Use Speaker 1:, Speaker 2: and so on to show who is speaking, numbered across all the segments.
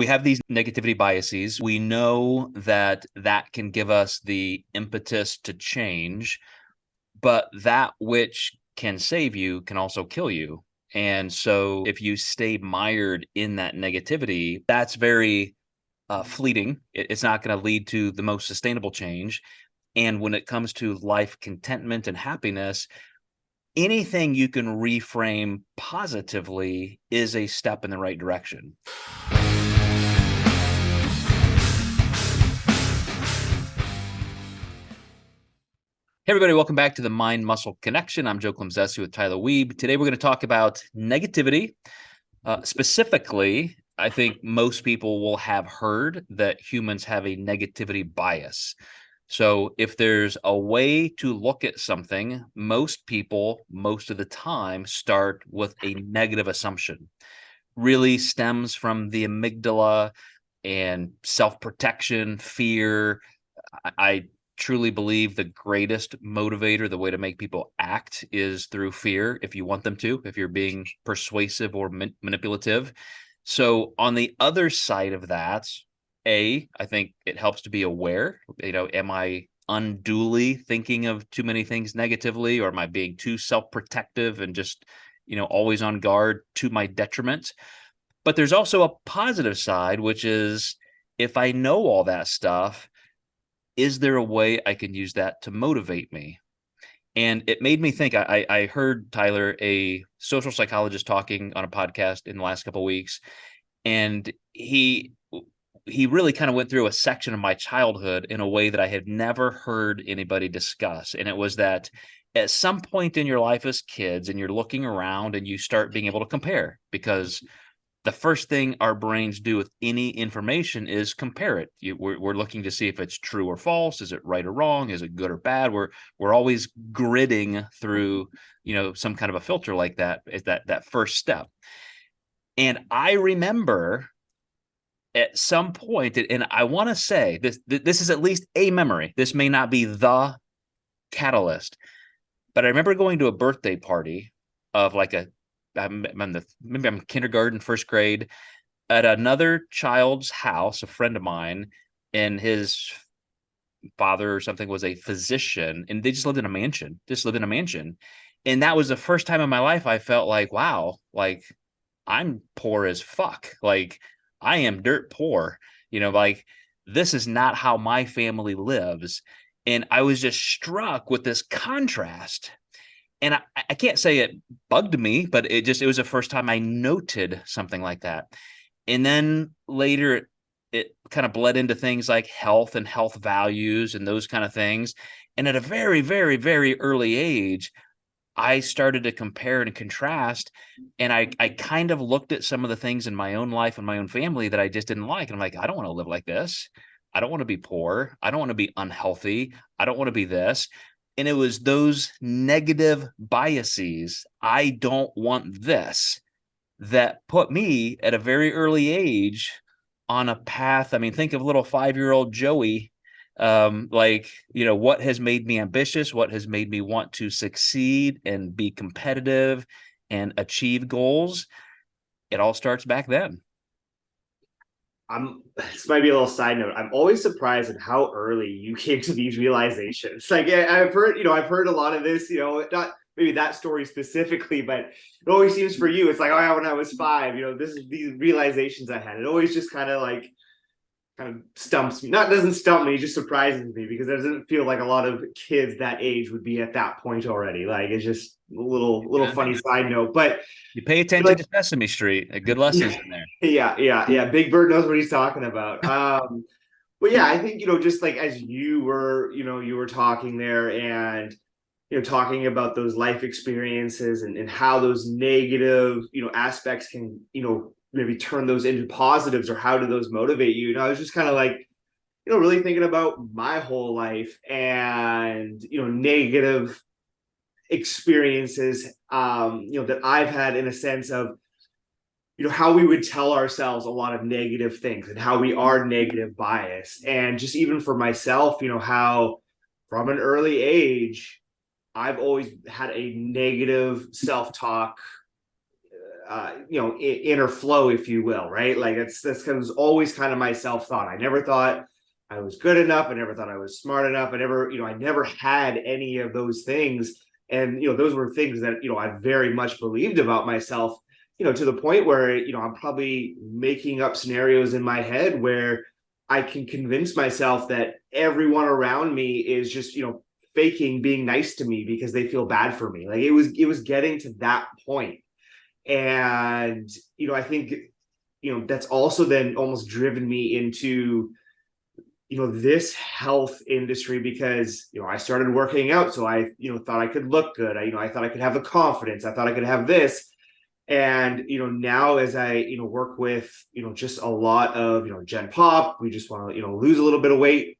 Speaker 1: We have these negativity biases. We know that that can give us the impetus to change, but that which can save you can also kill you. And so if you stay mired in that negativity, that's very fleeting. It's not going to lead to the most sustainable change. And when it comes to life contentment and happiness, anything you can reframe positively is a step in the right direction. Hey, everybody, welcome back to the Mind Muscle Connection. I'm Joe Klemczewski with Tyler Wiebe. Today, we're going to talk about negativity. Specifically, I think most people will have heard that humans have a negativity bias. So, if there's a way to look at something, most people, most of the time, start with a negative assumption. Really stems from the amygdala and self-protection, fear. I truly believe the greatest motivator, the way to make people act is through fear, if you want them to, if you're being persuasive or manipulative. So on the other side of that, I think it helps to be aware. Am I unduly thinking of too many things negatively, or am I being too self-protective and just, always on guard to my detriment? But there's also a positive side, which is if I know all that stuff, is there a way I can use that to motivate me? And it made me think. I heard Tyler, a social psychologist, talking on a podcast in the last couple of weeks, and he really kind of went through a section of my childhood in a way that I had never heard anybody discuss. And it was that at some point in your life as kids, and you're looking around and you start being able to compare, because the first thing our brains do with any information is compare it. We're looking to see if it's true or false. Is it right or wrong? Is it good or bad? We're always gridding through, some kind of a filter like that. Is that first step? And I remember at some point, and I want to say this is at least a memory. This may not be the catalyst, but I remember going to a birthday party of like maybe I'm kindergarten, first grade, at another child's house, a friend of mine, and his father or something was a physician, and they just lived in a mansion. And that was the first time in my life I felt like, wow, like I'm poor as fuck. Like I am dirt poor, like this is not how my family lives. And I was just struck with this contrast. And I can't say it bugged me, but it was the first time I noted something like that. And then later it kind of bled into things like health and health values and those kind of things. And at a very, very, very early age, I started to compare and contrast. And I kind of looked at some of the things in my own life and my own family that I just didn't like. And I'm like, I don't want to live like this. I don't want to be poor. I don't want to be unhealthy. I don't want to be this. And it was those negative biases, I don't want this, that put me at a very early age on a path. I mean, think of little 5-year-old Joey. What has made me ambitious, what has made me want to succeed and be competitive and achieve goals. It all starts back then.
Speaker 2: This might be a little side note. I'm always surprised at how early you came to these realizations. Like I've heard a lot of this, not maybe that story specifically, but it always seems for you, it's like, oh yeah, when I was 5, this is these realizations I had. It always just kind of stumps me. Not doesn't stump me, it just surprises me because it doesn't feel like a lot of kids that age would be at that point already. Like it's just a little funny side note. But
Speaker 1: You pay attention to Sesame Street, a good lessons in there.
Speaker 2: yeah. Big Bird knows what he's talking about. But yeah, I think, just like as you were talking there and, talking about those life experiences and how those negative, aspects can, maybe turn those into positives, or how do those motivate you? I was just kind of like, really thinking about my whole life and, negative experiences, that I've had, in a sense of, how we would tell ourselves a lot of negative things and how we are negative bias. And just even for myself, how from an early age, I've always had a negative self-talk inner flow, if you will, right? Like that's was always kind of my self thought. I never thought I was good enough. I never thought I was smart enough. I never had any of those things. And those were things that I very much believed about myself. To the point where I'm probably making up scenarios in my head where I can convince myself that everyone around me is just faking being nice to me because they feel bad for me. Like it was getting to that point. And I think that's also then almost driven me into this health industry because I started working out, so I thought I could look good. I thought I could have the confidence. I thought I could have this. And now as I work with just a lot of Gen Pop, we just want to lose a little bit of weight.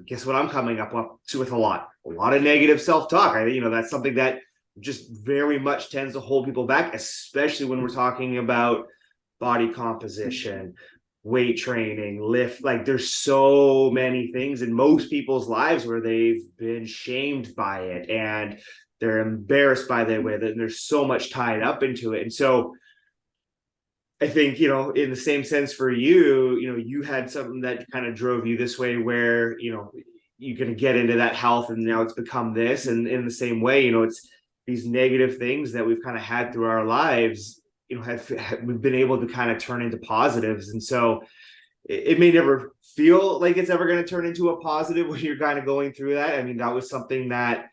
Speaker 2: Guess what I'm coming up with a lot of negative self-talk. That's something that just very much tends to hold people back, especially when we're talking about body composition, weight training, lift. Like there's so many things in most people's lives where they've been shamed by it and they're embarrassed by their way, and there's so much tied up into it. And so I think, in the same sense for you, you had something that kind of drove you this way where, you're going to get into that health and now it's become this. And in the same way, it's these negative things that we've kind of had through our lives, we've been able to kind of turn into positives. And so it may never feel like it's ever going to turn into a positive when you're kind of going through that. I mean, that was something that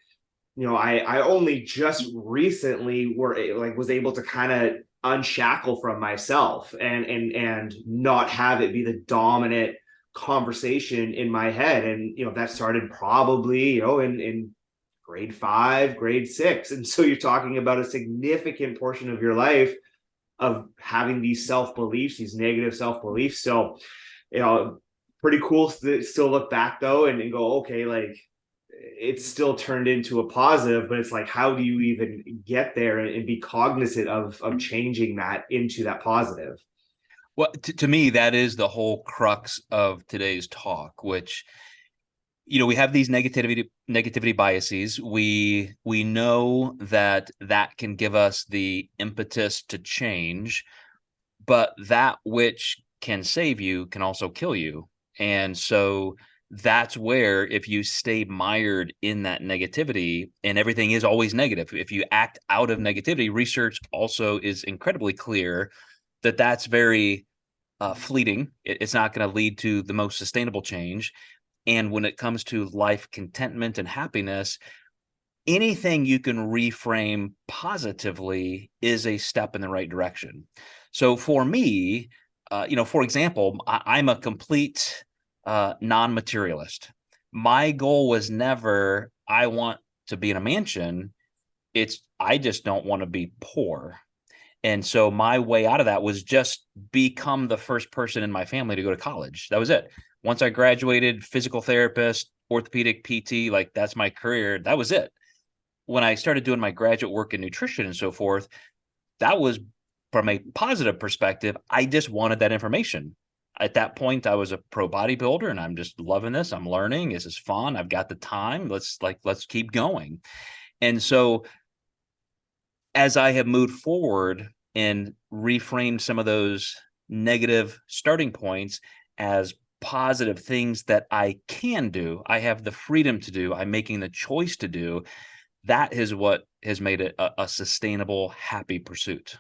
Speaker 2: I only just recently was able to kind of unshackle from myself and not have it be the dominant conversation in my head. And that started probably in grade 5, grade 6. And so you're talking about a significant portion of your life of having these self-beliefs, these negative self-beliefs. So pretty cool to still look back though and go, okay, like it's still turned into a positive, but it's like, how do you even get there and be cognizant of changing that into that positive?
Speaker 1: Well, to me, that is the whole crux of today's talk, which, we have these negativity biases. We know that can give us the impetus to change, but that which can save you can also kill you. And so that's where if you stay mired in that negativity and everything is always negative, if you act out of negativity, research also is incredibly clear that that's very fleeting. It's not going to lead to the most sustainable change. And when it comes to life contentment and happiness, anything you can reframe positively is a step in the right direction. So for me, for example, I'm a complete non-materialist. My goal was never, I want to be in a mansion. It's, I just don't want to be poor. And so my way out of that was just become the first person in my family to go to college. That was it. Once I graduated, physical therapist, orthopedic PT, like that's my career. That was it. When I started doing my graduate work in nutrition and so forth, that was from a positive perspective. I just wanted that information. At that point, I was a pro bodybuilder and I'm just loving this. I'm learning. This is fun. I've got the time. Let's keep going. And so as I have moved forward and reframed some of those negative starting points as positive things that I can do, I have the freedom to do, I'm making the choice to do, that is what has made it a sustainable, happy pursuit.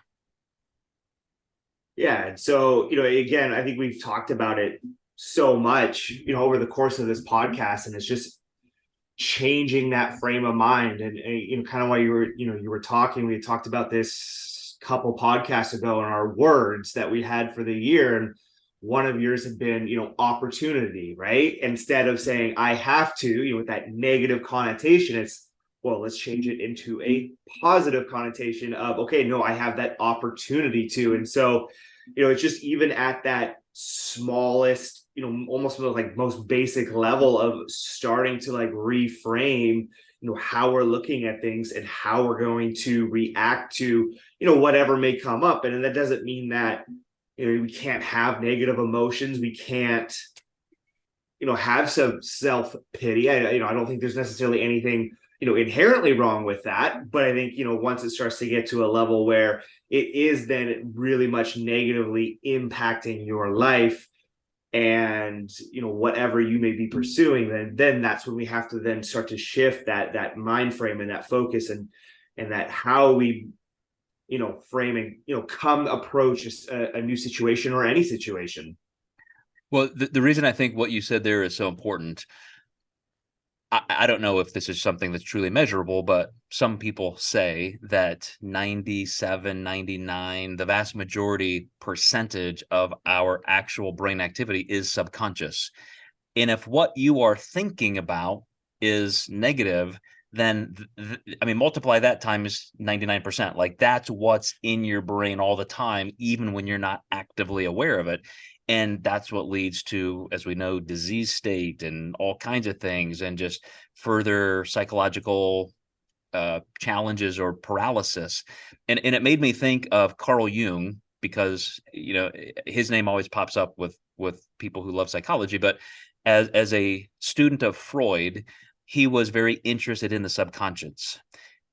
Speaker 2: Yeah. So, again, I think we've talked about it so much, over the course of this podcast, and it's just changing that frame of mind. And kind of while you were talking, we had talked about this couple podcasts ago and our words that we had for the year. And one of yours had been, opportunity, right? Instead of saying I have to, with that negative connotation, it's, well, let's change it into a positive connotation of, okay, no, I have that opportunity to. And so, it's just even at that smallest, almost like most basic level of starting to like reframe, how we're looking at things and how we're going to react to, whatever may come up. And that doesn't mean that, we can't have negative emotions. We can't, have some self-pity. I don't think there's necessarily anything, inherently wrong with that. But I think, once it starts to get to a level where it is then really much negatively impacting your life and whatever you may be pursuing, then that's when we have to then start to shift that mind frame and that focus, and that how we framing come approach a new situation or any situation.
Speaker 1: Well, the reason I think what you said there is so important, I don't know if this is something that's truly measurable, but some people say that 97, 99, the vast majority percentage of our actual brain activity is subconscious. And if what you are thinking about is negative, then I mean, multiply that times 99%. Like, that's what's in your brain all the time, even when you're not actively aware of it. And that's what leads to, as we know, disease state and all kinds of things, and just further psychological challenges or paralysis. And it made me think of Carl Jung, because his name always pops up with people who love psychology. But as a student of Freud, he was very interested in the subconscious.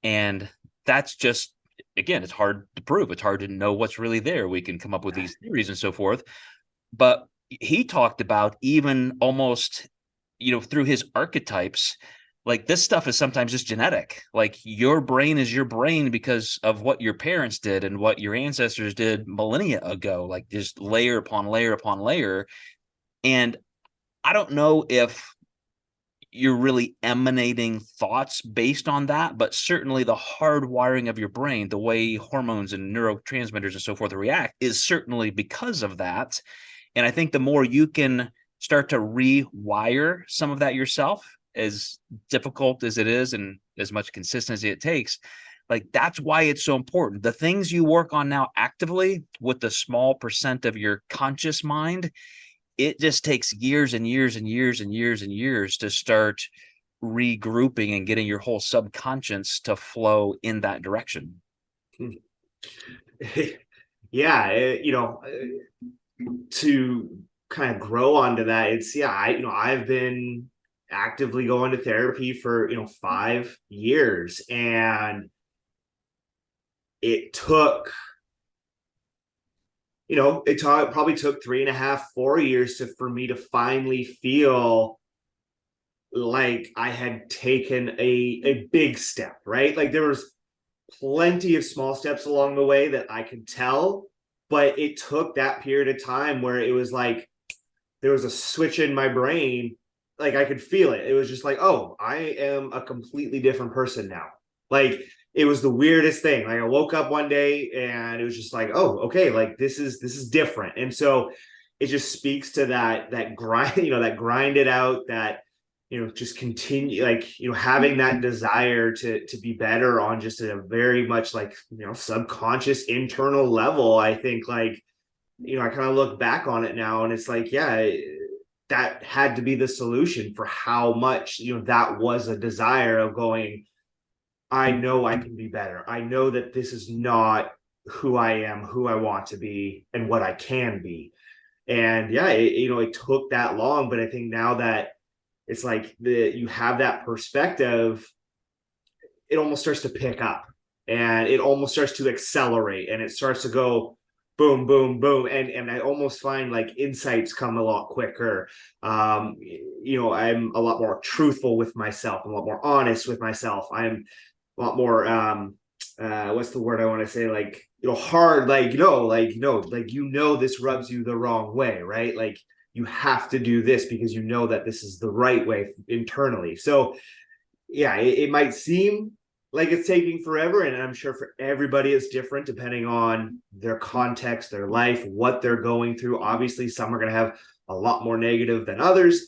Speaker 1: And that's just, again, it's hard to prove. It's hard to know what's really there. We can come up with these theories and so forth. But he talked about, even almost, through his archetypes, like, this stuff is sometimes just genetic. Like, your brain is your brain because of what your parents did and what your ancestors did millennia ago, like just layer upon layer upon layer. And I don't know if you're really emanating thoughts based on that, but certainly the hardwiring of your brain, the way hormones and neurotransmitters and so forth react, is certainly because of that. And I think the more you can start to rewire some of that yourself, as difficult as it is and as much consistency it takes, like, that's why it's so important. The things you work on now actively with the small percent of your conscious mind, it just takes years and years and years and years and years to start regrouping and getting your whole subconscious to flow in that direction.
Speaker 2: Yeah, to kind of grow onto that, it's I've been actively going to therapy for 5 years, and it took it probably took 3.5, 4 years for me to finally feel like I had taken a big step, right? Like, there was plenty of small steps along the way that I could tell, but it took that period of time where it was like there was a switch in my brain. Like, I could feel it. It was just like, oh, I am a completely different person now. Like, it was the weirdest thing. Like, I woke up one day and it was just like, oh, okay, like, this is different. And so it just speaks to that grind, that grind it out, that just continue, like, having that desire to be better on just a very much like subconscious internal level. I think, like, I kind of look back on it now and it's like, yeah, that had to be the solution for how much that was a desire of going, I know I can be better. I know that this is not who I am, who I want to be, and what I can be. And yeah, it took that long, but I think now that it's like you have that perspective, it almost starts to pick up, and it almost starts to accelerate, and it starts to go boom, boom, boom. And I almost find like insights come a lot quicker. I'm a lot more truthful with myself. I'm a lot more honest with myself. I'm a lot more what's the word I want to say, like, hard, like, this rubs you the wrong way, right? Like, you have to do this because that this is the right way internally. So yeah, it might seem like it's taking forever, and I'm sure for everybody it's different depending on their context, their life, what they're going through. Obviously, some are going to have a lot more negative than others,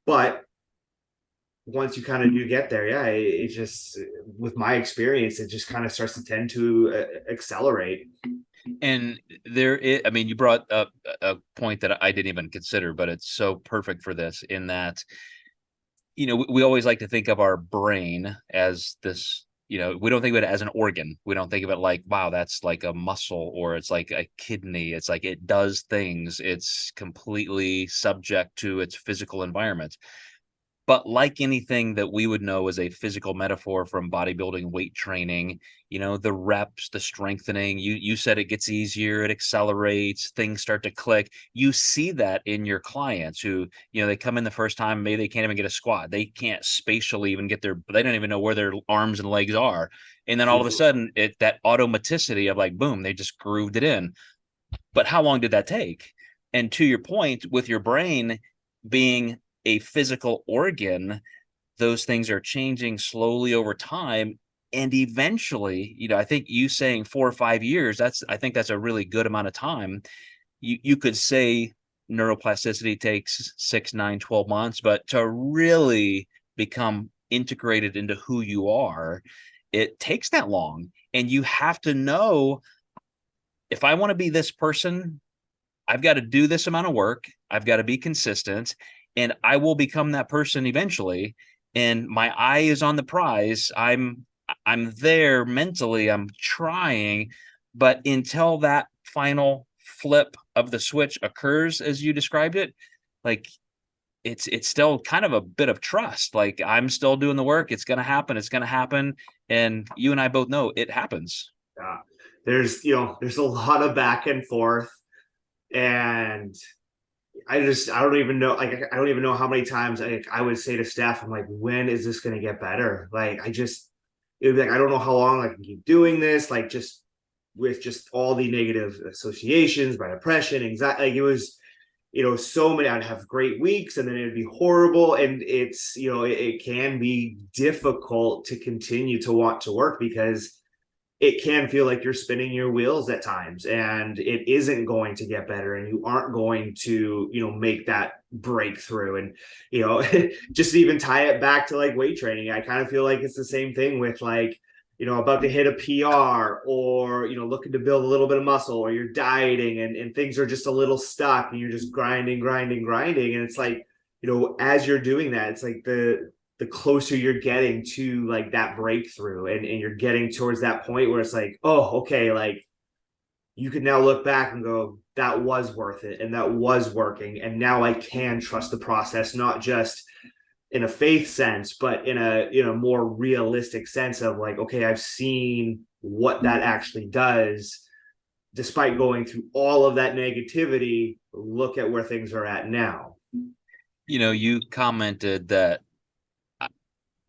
Speaker 2: but once you kind of do get there, yeah, it just, with my experience, it just kind of starts to tend to accelerate.
Speaker 1: And I mean, you brought up a point that I didn't even consider, but it's so perfect for this, in that, we always like to think of our brain as this, we don't think of it as an organ. We don't think of it like, wow, that's like a muscle, or it's like a kidney. It's like, it does things. It's completely subject to its physical environment. But like anything that we would know as a physical metaphor from bodybuilding, weight training, the reps, the strengthening, you said it gets easier, it accelerates, things start to click. You see that in your clients who, they come in the first time, maybe they can't even get a squat. They can't spatially even they don't even know where their arms and legs are. And then all of a sudden, that automaticity of like, boom, they just grooved it in. But how long did that take? And to your point, with your brain being a physical organ, those things are changing slowly over time. And eventually, I think you saying 4 or 5 years, I think that's a really good amount of time. You could say neuroplasticity takes 6, 9, 12 months, but to really become integrated into who you are, it takes that long. And you have to know, if I want to be this person, I've got to do this amount of work. I've got to be consistent, and I will become that person eventually. And my eye is on the prize. I'm there mentally. I'm trying, but until that final flip of the switch occurs, as you described it, like it's still kind of a bit of trust. Like, I'm still doing the work. It's going to happen. It's going to happen. And you and I both know it happens.
Speaker 2: Yeah. There's a lot of back and forth, and I don't even know, like, I don't even know how many times I would say to staff, I'm like, when is this going to get better? Like, it would be like, I don't know how long I can keep doing this, like, just with just all the negative associations, my depression, anxiety. Like, it was, so many. I'd have great weeks, and then it'd be horrible. And it's, it can be difficult to continue to want to work, because it can feel like you're spinning your wheels at times, and it isn't going to get better, and you aren't going to, make that breakthrough. And, just even tie it back to like weight training, I kind of feel like it's the same thing with, like, about to hit a PR, or, looking to build a little bit of muscle, or you're dieting, and things are just a little stuck, and you're just grinding, grinding, grinding. And it's like, as you're doing that, it's like the closer you're getting to like that breakthrough, and you're getting towards that point where it's like, oh, okay, like, you can now look back and go, that was worth it, and that was working, and now I can trust the process, not just in a faith sense, but in a more realistic sense of like, okay, I've seen what that actually does. Despite going through all of that negativity, look at where things are at now.
Speaker 1: You commented that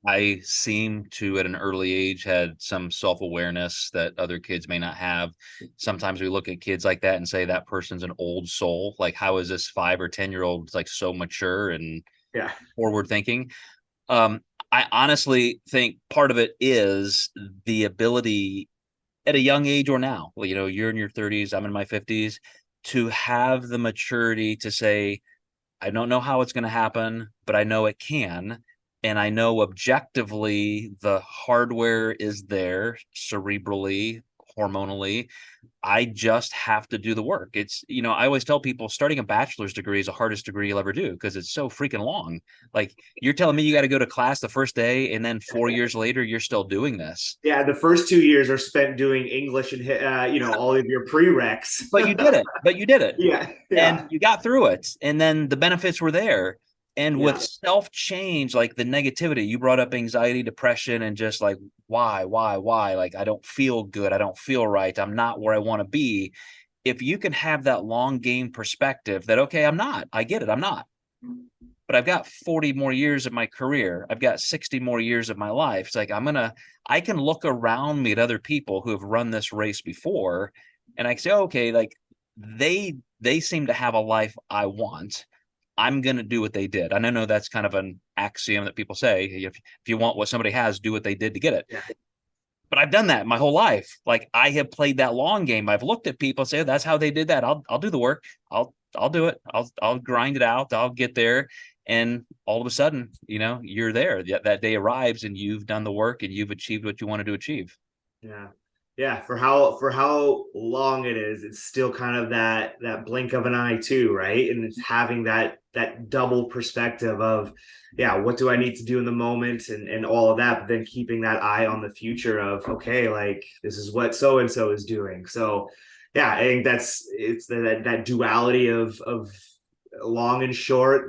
Speaker 1: I seem to, at an early age, had some self-awareness that other kids may not have. Sometimes we look at kids like that and say that person's an old soul. Like, how is this 5 or 10-year-old like so mature and
Speaker 2: Yeah.
Speaker 1: forward thinking? I honestly think part of it is the ability at a young age, or now, well, you're in your 30s, I'm in my 50s, to have the maturity to say, I don't know how it's going to happen, but I know it can. And I know objectively the hardware is there cerebrally, hormonally. I just have to do the work. I always tell people starting a bachelor's degree is the hardest degree you'll ever do because it's so freaking long. Like, you're telling me you got to go to class the first day and then 4 years later, you're still doing this.
Speaker 2: Yeah, the first 2 years are spent doing English and all of your prereqs.
Speaker 1: But you did it. But you did it.
Speaker 2: Yeah,
Speaker 1: And
Speaker 2: yeah,
Speaker 1: you got through it. And then the benefits were there. And with
Speaker 2: yeah,
Speaker 1: self change, like the negativity, you brought up anxiety, depression, and just like, why? Like, I don't feel good. I don't feel right. I'm not where I want to be. If you can have that long game perspective that, okay, I'm not, I get it, I'm not, but I've got 40 more years of my career. I've got 60 more years of my life. It's like, I can look around me at other people who have run this race before, and I can say, okay, like, they seem to have a life I want. I'm going to do what they did. And I know that's kind of an axiom that people say. If you want what somebody has, do what they did to get it.
Speaker 2: yeah,
Speaker 1: But I've done that my whole life. Like, I have played that long game. I've looked at people and say, oh, that's how they did that. I'll do the work. I'll do it. I'll grind it out. I'll get there. And all of a sudden, you're there. That day arrives and you've done the work and you've achieved what you wanted to achieve.
Speaker 2: yeah, yeah. For how long it is, it's still kind of that blink of an eye too, right? And it's having that double perspective of, yeah, what do I need to do in the moment, and all of that, but then keeping that eye on the future of, okay, like, this is what so and so is doing. So yeah, I think it's that duality of long and short,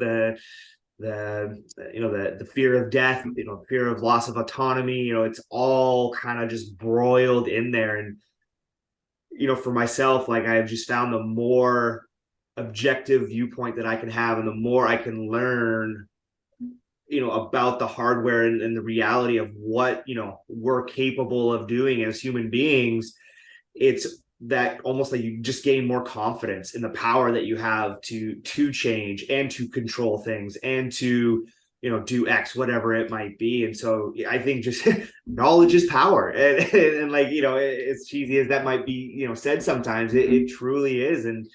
Speaker 2: the the fear of death, fear of loss of autonomy. It's all kind of just broiled in there. And for myself, like I've just found the more objective viewpoint that I can have, and the more I can learn about the hardware and the reality of what we're capable of doing as human beings. It's that almost like you just gain more confidence in the power that you have to change and to control things and to do X, whatever it might be. And so I think just knowledge is power. And like, as cheesy as that might be, said sometimes, it truly is. And,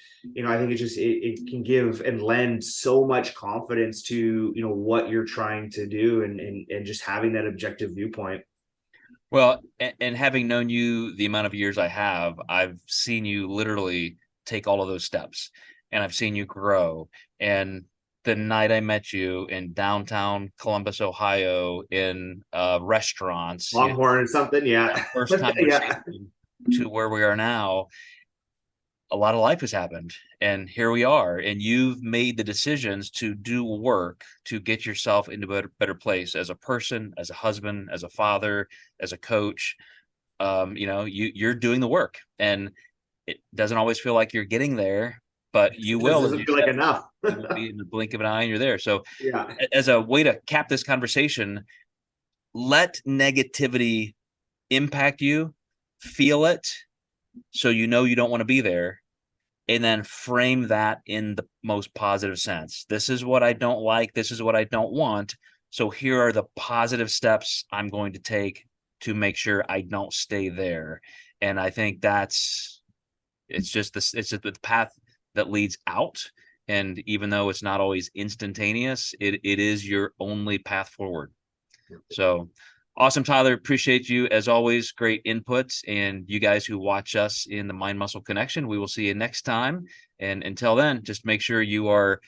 Speaker 2: I think it can give and lend so much confidence to, what you're trying to do, and just having that objective viewpoint.
Speaker 1: Well, and having known you the amount of years I have, I've seen you literally take all of those steps, and I've seen you grow. And the night I met you in downtown Columbus, Ohio, in restaurants,
Speaker 2: Longhorn or something. Yeah.
Speaker 1: that first
Speaker 2: Yeah.
Speaker 1: conversation to where we are now, a lot of life has happened, and here we are. And you've made the decisions to do work to get yourself into a better place as a person, as a husband, as a father, as a coach. You're doing the work, and it doesn't always feel like you're getting there, but you
Speaker 2: It just
Speaker 1: will, as you
Speaker 2: doesn't feel like
Speaker 1: said.
Speaker 2: enough.
Speaker 1: It will be in the blink of an eye, and you're there. So,
Speaker 2: Yeah.
Speaker 1: as a way to cap this conversation, let negativity impact you, feel it, so you know you don't want to be there, and then frame that in the most positive sense. This is what I don't like. This is what I don't want. So here are the positive steps I'm going to take to make sure I don't stay there. And I think it's just the path that leads out. And even though it's not always instantaneous, it is your only path forward. So awesome, Tyler. Appreciate you as always. Great inputs. And you guys who watch us in the Mind Muscle Connection, we will see you next time. And until then, just make sure you are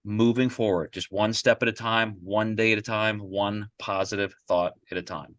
Speaker 1: moving forward, just one step at a time, one day at a time, one positive thought at a time.